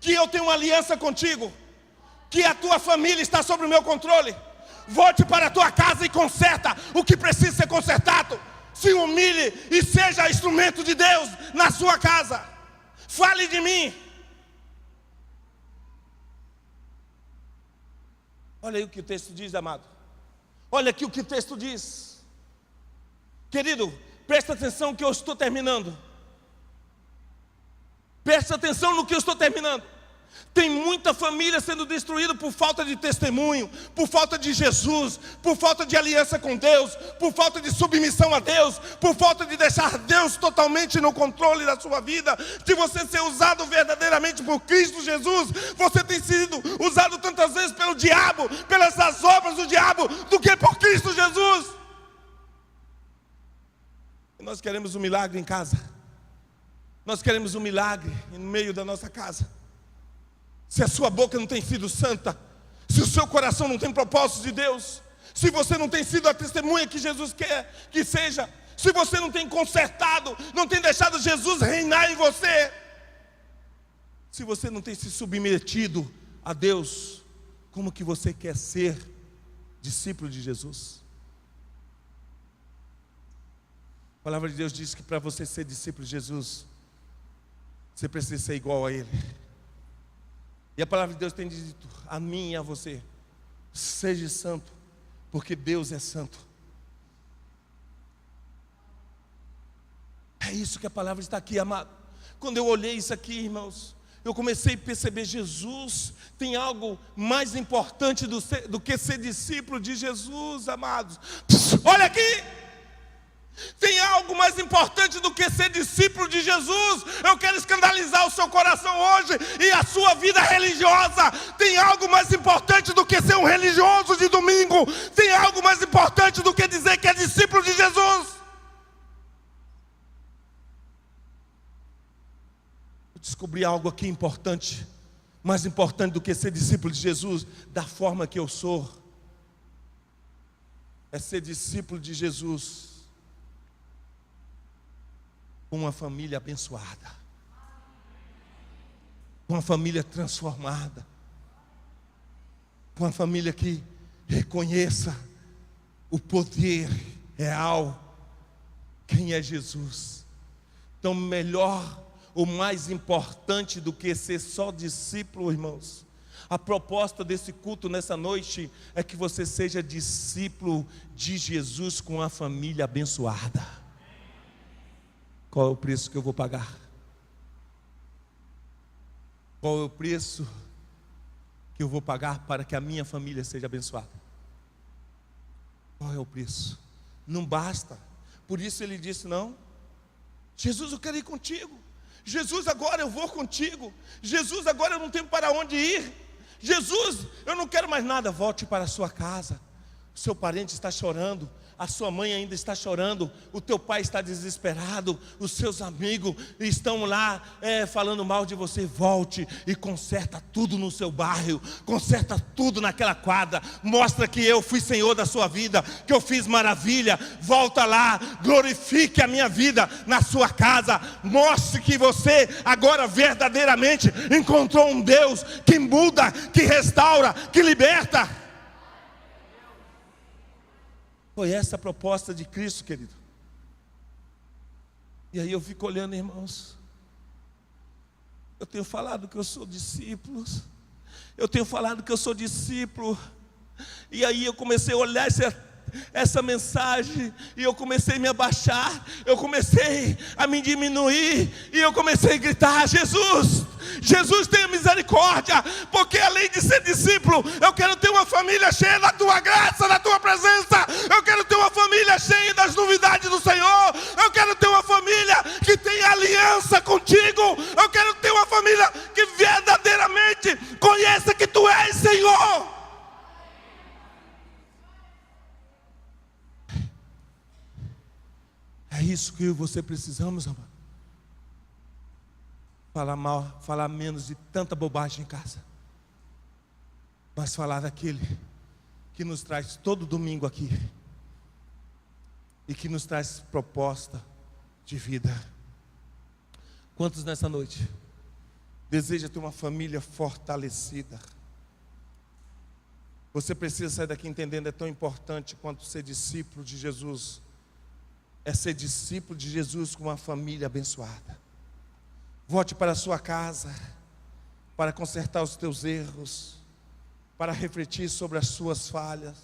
C: que eu tenho uma aliança contigo, que a tua família está sob o meu controle. Volte para a tua casa e conserta o que precisa ser consertado. Se humilhe e seja instrumento de Deus na sua casa. Fale de mim. Olha aí o que o texto diz, amado. Olha aqui o que o texto diz. Querido, presta atenção que eu estou terminando. Presta atenção no que eu estou terminando. Tem muita família sendo destruída por falta de testemunho, por falta de Jesus, por falta de aliança com Deus, por falta de submissão a Deus, por falta de deixar Deus totalmente no controle da sua vida, de você ser usado verdadeiramente por Cristo Jesus. Você tem sido usado tantas vezes pelo diabo, pelas obras do diabo, do que por Cristo Jesus. E nós queremos um milagre em casa. Nós queremos um milagre no meio da nossa casa. Se a sua boca não tem sido santa, se o seu coração não tem propósito de Deus, se você não tem sido a testemunha que Jesus quer que seja, se você não tem consertado, não tem deixado Jesus reinar em você, se você não tem se submetido a Deus, como que você quer ser discípulo de Jesus? A palavra de Deus diz que para você ser discípulo de Jesus, você precisa ser igual a Ele. E a palavra de Deus tem dito a mim e a você: seja santo, porque Deus é santo. É isso que a palavra está aqui, amado. Quando eu olhei isso aqui, irmãos, eu comecei a perceber: Jesus tem algo mais importante do que ser discípulo de Jesus, amados. Olha aqui! Tem algo mais importante do que ser discípulo de Jesus. Eu quero escandalizar o seu coração hoje e a sua vida religiosa. Tem algo mais importante do que ser um religioso de domingo. Tem algo mais importante do que dizer que é discípulo de Jesus. Eu descobri algo aqui importante, mais importante do que ser discípulo de Jesus, da forma que eu sou. É ser discípulo de Jesus com uma família abençoada, com uma família transformada, com uma família que reconheça o poder real, quem é Jesus. Então, melhor ou mais importante do que ser só discípulo, irmãos, a proposta desse culto nessa noite é que você seja discípulo de Jesus com uma família abençoada. Qual é o preço que eu vou pagar? Qual é o preço que eu vou pagar para que a minha família seja abençoada? Qual é o preço? Não basta. Por isso ele disse: não, Jesus, eu quero ir contigo. Jesus, agora eu vou contigo. Jesus, agora eu não tenho para onde ir. Jesus, eu não quero mais nada. Volte para a sua casa. O seu parente está chorando, a sua mãe ainda está chorando, o teu pai está desesperado, os seus amigos estão lá falando mal de você. Volte e conserta tudo no seu bairro, conserta tudo naquela quadra, mostra que eu fui Senhor da sua vida, que eu fiz maravilha. Volta lá, glorifique a minha vida na sua casa, mostre que você agora verdadeiramente encontrou um Deus que muda, que restaura, que liberta. Foi essa a proposta de Cristo, querido. E aí eu fico olhando, irmãos. Eu tenho falado que eu sou discípulo. Eu tenho falado que eu sou discípulo. E aí eu comecei a olhar essa mensagem, e eu comecei a me abaixar, eu comecei a me diminuir, e eu comecei a gritar: Jesus, Jesus, tenha misericórdia, porque além de ser discípulo, eu quero ter uma família cheia da tua graça, da tua presença. Eu quero ter uma família cheia das novidades do Senhor. Eu quero ter uma família que tenha aliança contigo. Eu quero ter uma família que verdadeiramente conheça que tu és Senhor. É isso que eu e você precisamos, amado. Falar menos de tanta bobagem em casa, mas falar daquele que nos traz todo domingo aqui e que nos traz proposta de vida. Quantos nessa noite desejam ter uma família fortalecida? Você precisa sair daqui entendendo, é tão importante quanto ser discípulo de Jesus. É ser discípulo de Jesus com uma família abençoada. Volte para a sua casa, para consertar os teus erros, para refletir sobre as suas falhas,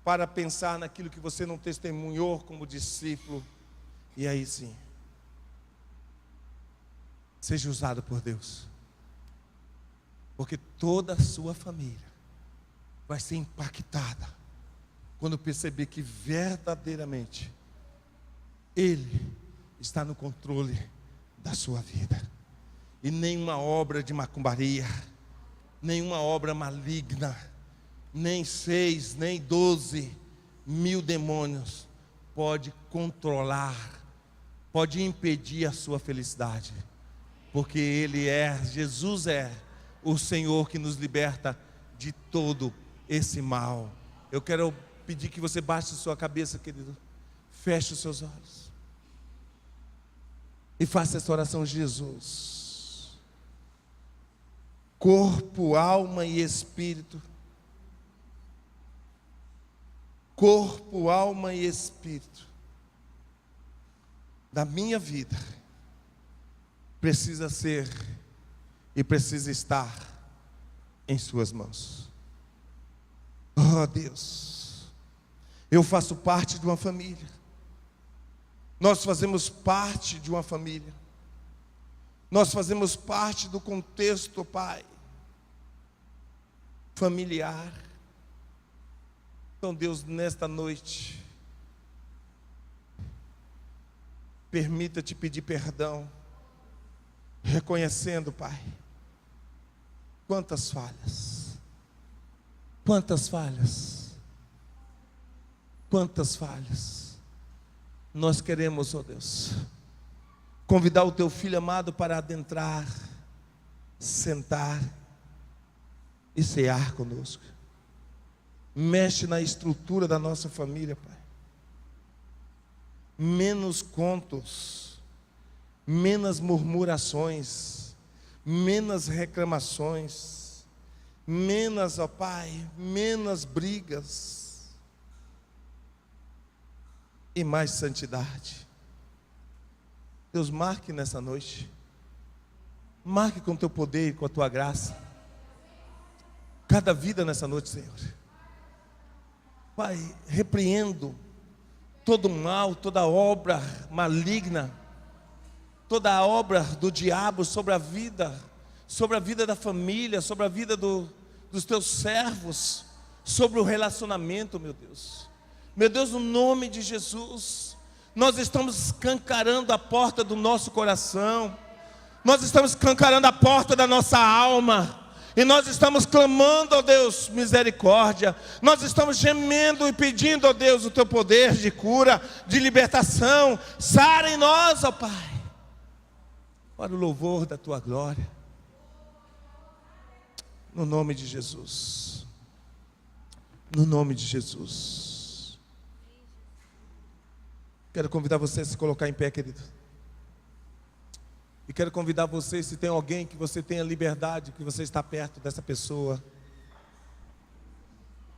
C: para pensar naquilo que você não testemunhou como discípulo. E aí sim, seja usado por Deus, porque toda a sua família vai ser impactada quando perceber que verdadeiramente Ele está no controle da sua vida. E nenhuma obra de macumbaria, nenhuma obra maligna, nem 6, nem 12 mil demônios pode controlar, pode impedir a sua felicidade. Porque Jesus é o Senhor que nos liberta de todo esse mal. Eu quero pedir que você baixe sua cabeça, querido. Feche os seus olhos e faça essa oração. Jesus, corpo, alma e espírito. Corpo, alma e espírito da minha vida precisa ser e precisa estar em suas mãos. Oh Deus, eu faço parte de uma família. Nós fazemos parte de uma família. Nós fazemos parte do contexto, Pai, familiar. Então, Deus, nesta noite, permita-te pedir perdão, reconhecendo, Pai, quantas falhas, nós queremos, ó Deus, convidar o Teu Filho amado para adentrar, sentar e cear conosco. Mexe na estrutura da nossa família, Pai. Menos contos, menos murmurações, menos reclamações, menos, ó Pai, menos brigas e mais santidade. Deus, marque nessa noite, marque com o Teu poder e com a Tua graça cada vida nessa noite, Senhor. Pai, repreendo todo mal, toda obra maligna, toda obra do diabo sobre a vida da família, sobre a vida dos Teus servos, sobre o relacionamento, meu Deus. Meu Deus, no nome de Jesus, nós estamos escancarando a porta do nosso coração, nós estamos escancarando a porta da nossa alma, e nós estamos clamando, ó Deus, misericórdia. Nós estamos gemendo e pedindo, ó Deus, o Teu poder de cura, de libertação. Sara em nós, ó Pai, para o louvor da Tua glória. No nome de Jesus. No nome de Jesus. Quero convidar você a se colocar em pé, querido. E quero convidar você, se tem alguém que você tenha liberdade, que você está perto dessa pessoa.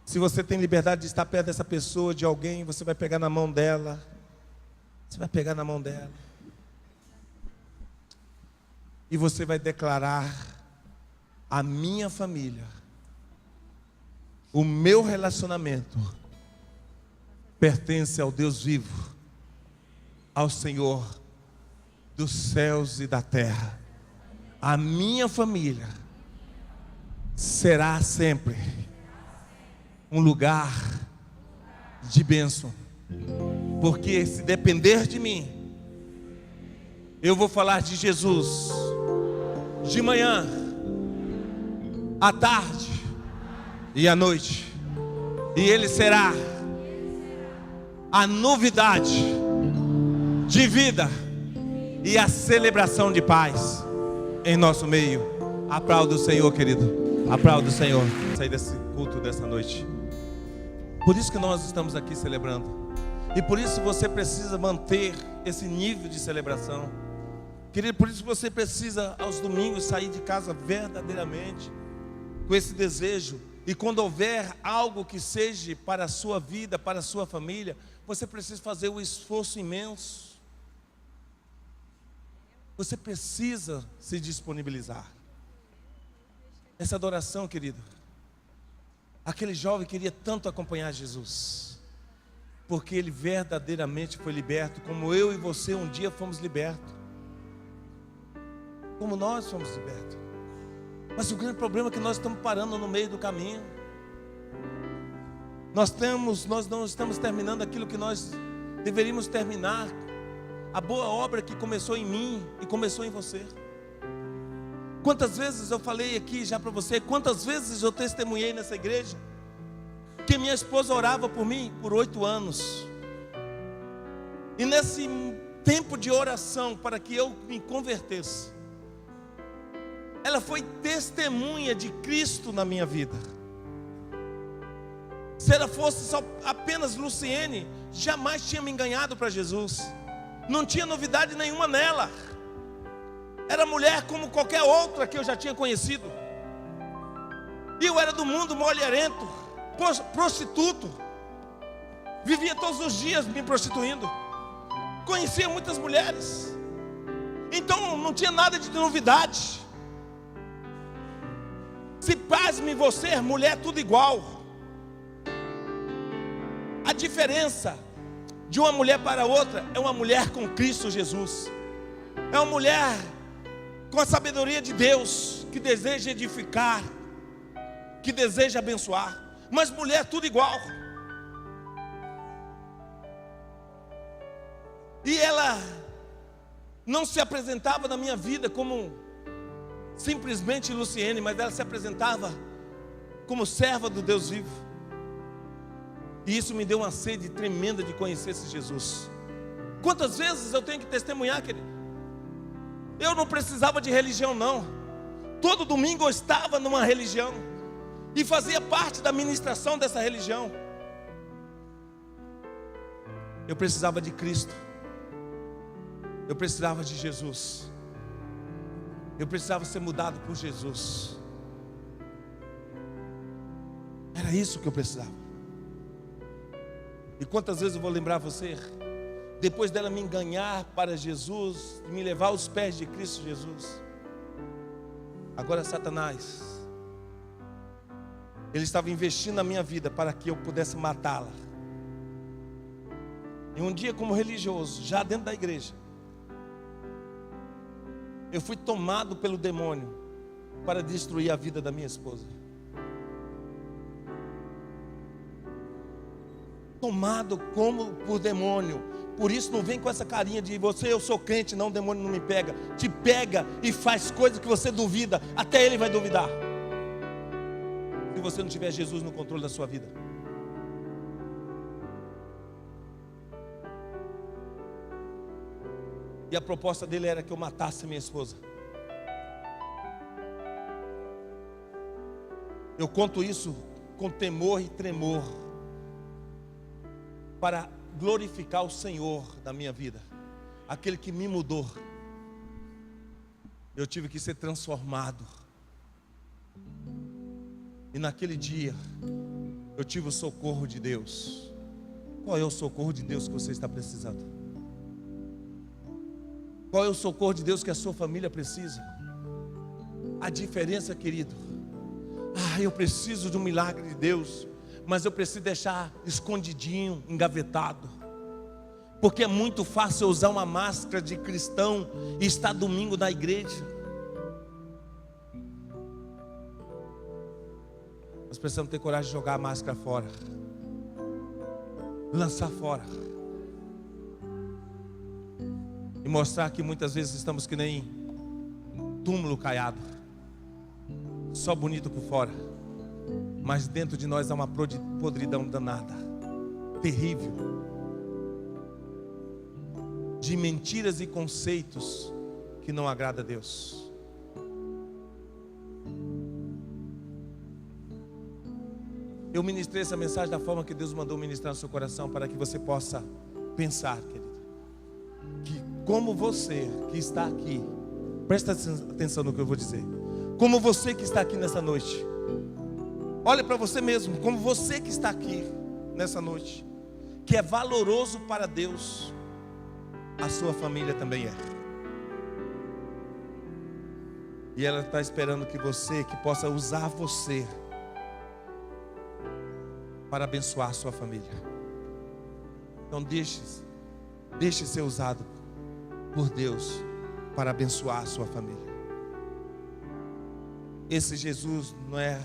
C: Se você tem liberdade de estar perto dessa pessoa, de alguém, você vai pegar na mão dela. Você vai pegar na mão dela. E você vai declarar: a minha família, o meu relacionamento pertence ao Deus vivo, ao Senhor dos céus e da terra. A minha família será sempre um lugar de bênção, porque se depender de mim, eu vou falar de Jesus de manhã, à tarde e à noite, e Ele será a novidade de vida e a celebração de paz em nosso meio. Aplauda o Senhor, querido. Aplauda o Senhor. Sair desse culto dessa noite. Por isso que nós estamos aqui celebrando. E por isso você precisa manter esse nível de celebração. Querido, por isso você precisa aos domingos sair de casa verdadeiramente com esse desejo E quando houver algo que seja para a sua vida, para a sua família, você precisa fazer um esforço imenso. Você precisa se disponibilizar. Essa adoração, querido, aquele jovem queria tanto acompanhar Jesus, porque ele verdadeiramente foi liberto, como eu e você um dia fomos libertos, como nós fomos libertos. Mas o grande problema é que nós estamos parando no meio do caminho. Nós não estamos terminando aquilo que nós deveríamos terminar. A boa obra que começou em mim e começou em você. Quantas vezes eu falei aqui já para você, quantas vezes eu testemunhei nessa igreja, que minha esposa orava por mim por 8 anos. E nesse tempo de oração para que eu me convertesse, ela foi testemunha de Cristo na minha vida. Se ela fosse só apenas Luciene, jamais tinha me enganado para Jesus. Não tinha novidade nenhuma nela. Era mulher como qualquer outra que eu já tinha conhecido. E eu era do mundo mulherento, prostituto. Vivia todos os dias me prostituindo. Conhecia muitas mulheres. Então não tinha nada de novidade. Se pasme você, mulher, tudo igual. A diferença de uma mulher para outra é uma mulher com Cristo Jesus. É uma mulher com a sabedoria de Deus, que deseja edificar, que deseja abençoar. Mas mulher, tudo igual. E ela não se apresentava na minha vida como simplesmente Luciene, mas ela se apresentava como serva do Deus vivo. E isso me deu uma sede tremenda de conhecer esse Jesus. Quantas vezes eu tenho que testemunhar, querido? Eu não precisava de religião, não. Todo domingo eu estava numa religião e fazia parte da ministração dessa religião. Eu precisava de Cristo. Eu precisava de Jesus. Eu precisava ser mudado por Jesus. Era isso que eu precisava. E quantas vezes eu vou lembrar você, depois dela me enganhar para Jesus, me levar aos pés de Cristo Jesus, agora Satanás, ele estava investindo na minha vida para que eu pudesse matá-la. E um dia, como religioso, já dentro da igreja, eu fui tomado pelo demônio para destruir a vida da minha esposa. Tomado como por demônio. Por isso não vem com essa carinha de você, eu sou crente, não, o demônio não me pega. Te pega e faz coisas que você duvida, até ele vai duvidar, se você não tiver Jesus no controle da sua vida. E a proposta dele era que eu matasse minha esposa. Eu conto isso com temor e tremor, para glorificar o Senhor da minha vida, aquele que me mudou. Eu tive que ser transformado. E naquele dia eu tive o socorro de Deus. Qual é o socorro de Deus que você está precisando? Qual é o socorro de Deus que a sua família precisa? A diferença, querido, eu preciso de um milagre de Deus, mas eu preciso deixar escondidinho, engavetado, porque é muito fácil eu usar uma máscara de cristão e estar domingo na igreja. Nós precisamos ter coragem de jogar a máscara fora, lançar fora, e mostrar que muitas vezes estamos que nem túmulo caiado, só bonito por fora, mas dentro de nós há uma podridão danada, terrível, de mentiras e conceitos que não agrada a Deus. Eu ministrei essa mensagem da forma que Deus mandou ministrar no seu coração, para que você possa pensar, querido, que como você que está aqui, presta atenção no que eu vou dizer, como você que está aqui nessa noite, Olhe para você mesmo, como você que está aqui nessa noite, que é valoroso para Deus, a sua família também é. E ela está esperando que você, que possa usar você para abençoar a sua família. Então deixe ser usado por Deus para abençoar a sua família. Esse Jesus não é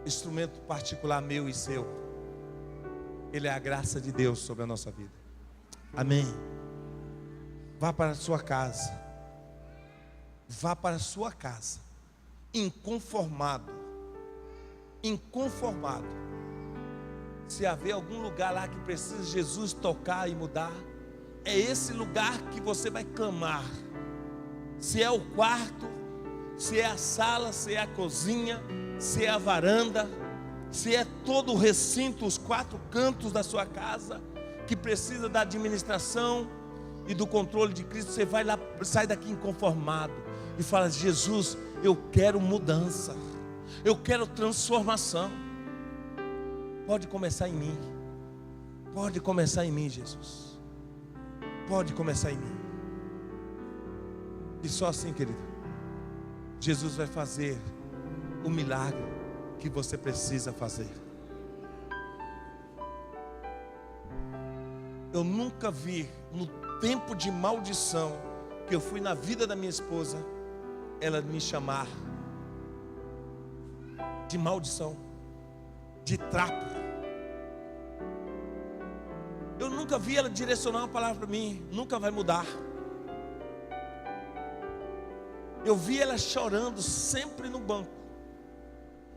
C: instrumento particular meu e seu. Ele é a graça de Deus sobre a nossa vida. Amém. Vá para a sua casa. Vá para a sua casa. Inconformado. Se haver algum lugar lá que precisa de Jesus tocar e mudar, é esse lugar que você vai clamar. Se é o quarto, se é a sala, se é a cozinha, se é a varanda, se é todo o recinto, os 4 cantos da sua casa, que precisa da administração e do controle de Cristo, você vai lá, sai daqui inconformado e fala: Jesus, eu quero mudança, eu quero transformação. Pode começar em mim. Pode começar em mim, Jesus. Pode começar em mim. E só assim, querido, Jesus vai fazer o milagre que você precisa fazer. Eu nunca vi, no tempo de maldição que eu fui na vida da minha esposa, ela me chamar de maldição, de trapo. Eu nunca vi ela direcionar uma palavra para mim: nunca vai mudar. Eu vi ela chorando sempre no banco.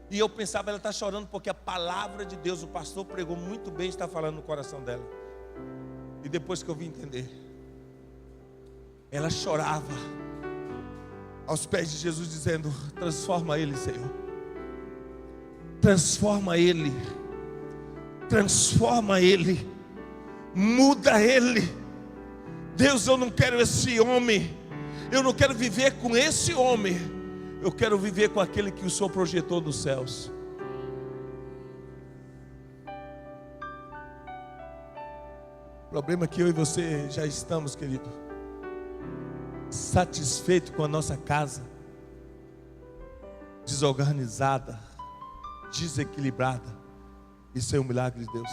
C: E eu pensava, ela está chorando porque a palavra de Deus, o pastor pregou muito bem, está falando no coração dela. E depois que eu vim entender, ela chorava aos pés de Jesus, dizendo: transforma ele, Senhor. Transforma ele. Transforma ele. Muda ele. Deus, eu não quero esse homem. Eu não quero viver com esse homem. Eu quero viver com aquele que o Senhor projetou dos céus. O problema é que eu e você já estamos, querido, satisfeitos com a nossa casa, desorganizada, desequilibrada. Isso é um milagre de Deus.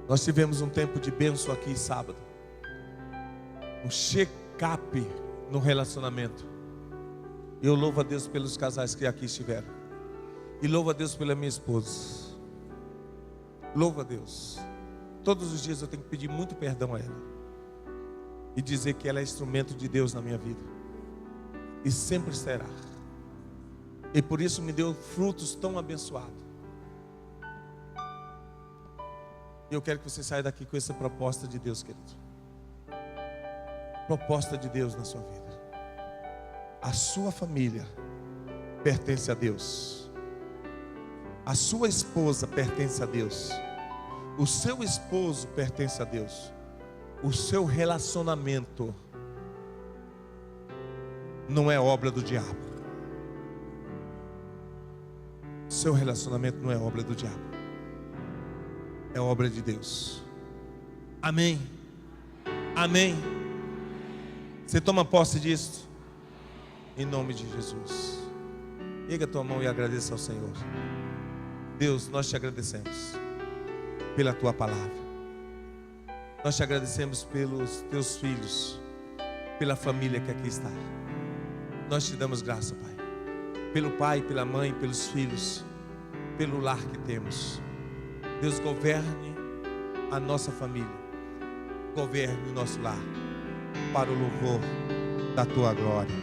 C: Nós tivemos um tempo de bênção aqui sábado, um check-up no relacionamento. Eu louvo a Deus pelos casais que aqui estiveram, e louvo a Deus pela minha esposa. Louvo a Deus. Todos os dias eu tenho que pedir muito perdão a ela e dizer que ela é instrumento de Deus na minha vida, e sempre será. E por isso me deu frutos tão abençoados. E eu quero que você saia daqui com essa proposta de Deus, querido. Proposta de Deus na sua vida. A sua família pertence a Deus. A sua esposa pertence a Deus. O seu esposo pertence a Deus. O seu relacionamento não é obra do diabo. O seu relacionamento não é obra do diabo. É obra de Deus. Amém. Amém. Você toma posse disso? Em nome de Jesus. Erga a tua mão e agradeça ao Senhor. Deus, nós te agradecemos pela tua palavra. Nós te agradecemos pelos teus filhos, pela família que aqui está. Nós te damos graça, Pai, pelo pai, pela mãe, pelos filhos, pelo lar que temos. Deus, governe a nossa família, governe o nosso lar, para o louvor da tua glória,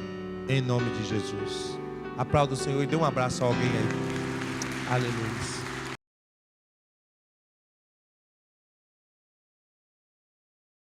C: em nome de Jesus. Aplauda o Senhor e dê um abraço a alguém aí. Aleluia.